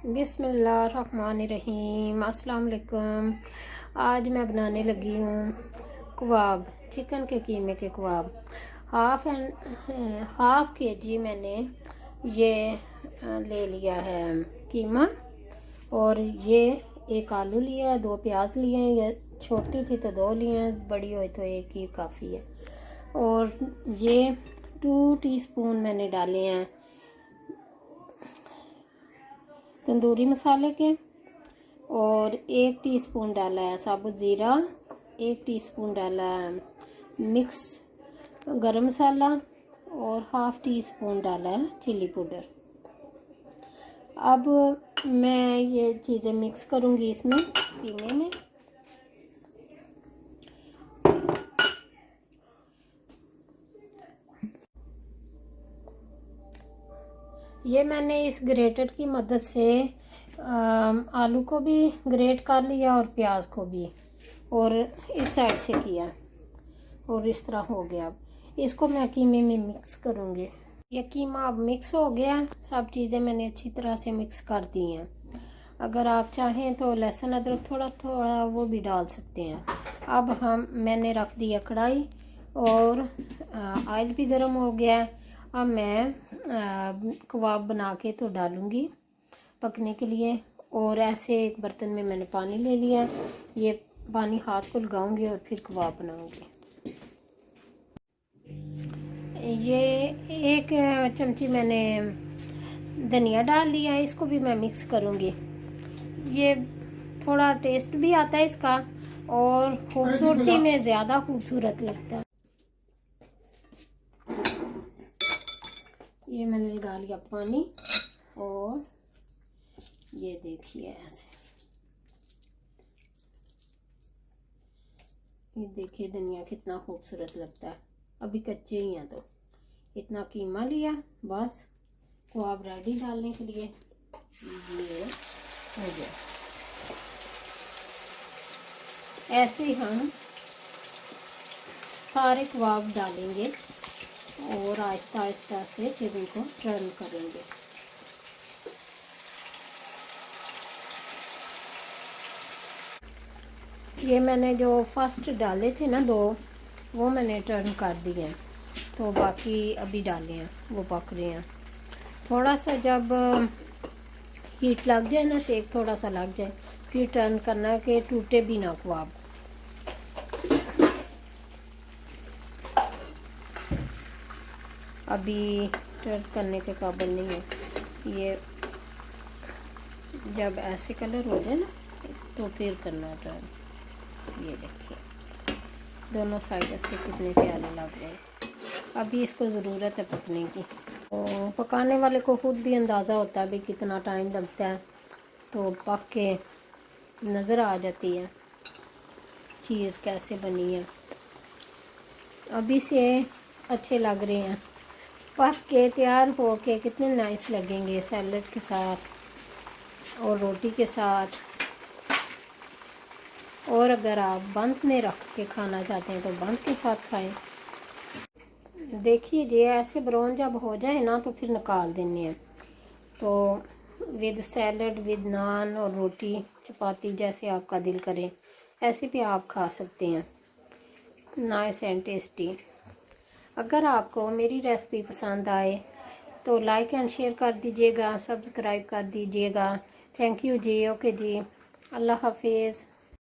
बिस्मिल्लाहिर्रहमानिर्रहीम। अस्सलाम वालेकुम। आज मैं बनाने लगी हूँ कबाब, चिकन के कीमे के कबाब। हाफ के जी मैंने ये ले लिया है कीमा, और ये एक आलू लिया है, 2 प्याज लिए हैं। ये छोटी थी तो 2 लिए हैं, बड़ी हो तो एक ही काफ़ी है। और ये 2 टीस्पून मैंने डाले हैं तंदूरी मसाले के, और 1 टीस्पून डाला है साबुत ज़ीरा, 1 टीस्पून डाला है मिक्स गरम मसाला, और हाफ टी स्पून डाला है चिली पाउडर। अब मैं ये चीज़ें मिक्स करूँगी इसमें कीमे में। ये मैंने इस ग्रेटर की मदद से आलू को भी ग्रेट कर लिया और प्याज को भी, और इस साइड से किया, और इस तरह हो गया। अब इसको मैं कीमे में मिक्स करूँगी। ये कीमा अब मिक्स हो गया, सब चीज़ें मैंने अच्छी तरह से मिक्स कर दी हैं। अगर आप चाहें तो लहसुन अदरक थोड़ा थोड़ा वो भी डाल सकते हैं। अब मैंने रख दिया कढ़ाई, और ऑयल भी गर्म हो गया है। अब मैं कबाब बना के तो डालूँगी पकने के लिए। और ऐसे एक बर्तन में मैंने पानी ले लिया, ये पानी हाथ को लगाऊंगी और फिर कबाब बनाऊंगी। ये 1 चमची मैंने धनिया डाल लिया है, इसको भी मैं मिक्स करूंगी। ये थोड़ा टेस्ट भी आता है इसका, और खूबसूरती में ज़्यादा खूबसूरत लगता है। ये मैंने लगा लिया पानी, और ये देखिए ऐसे, ये देखिए धनिया कितना खूबसूरत लगता है। अभी कच्चे ही हैं, तो इतना कीमा लिया, बस कबाब रेडी डालने के लिए। ये हो गया। ऐसे ही हम सारे कबाब डालेंगे, और आहिस्ता आहिस्ता से फिर इनको टर्न करेंगे। ये मैंने जो फर्स्ट डाले थे ना 2, वो मैंने टर्न कर दिए हैं, तो बाकी अभी डाले हैं, वो पक रहे हैं। थोड़ा सा जब हीट लग जाए ना, सेक थोड़ा सा लग जाए, फिर टर्न करना कि टूटे भी ना कबाब। अभी टर्न करने के काबिल नहीं है। ये जब ऐसे कलर हो जाए ना, तो फिर करना टर्न। ये देखिए दोनों साइड से कितने प्यारे लग रहे हैं। अभी इसको ज़रूरत है पकने की। तो पकाने वाले को खुद भी अंदाज़ा होता है भी कितना टाइम लगता है, तो पक के नज़र आ जाती है चीज़ कैसे बनी है। अभी से अच्छे लग रहे हैं, पक के तैयार हो के कितने नाइस लगेंगे सैलड के साथ और रोटी के साथ। और अगर आप बंद में रख के खाना चाहते हैं तो बंद के साथ खाएं। देखिए जी, ऐसे ब्राउन जब हो जाए ना, तो फिर निकाल देने हैं। तो विद सैलड, विद नान और रोटी, चपाती, जैसे आपका दिल करे ऐसे भी आप खा सकते हैं। Nice and tasty. अगर आपको मेरी रेसिपी पसंद आए तो लाइक एंड शेयर कर दीजिएगा, सब्सक्राइब कर दीजिएगा। Thank you ji. Okay ji, अल्लाह हाफिज़।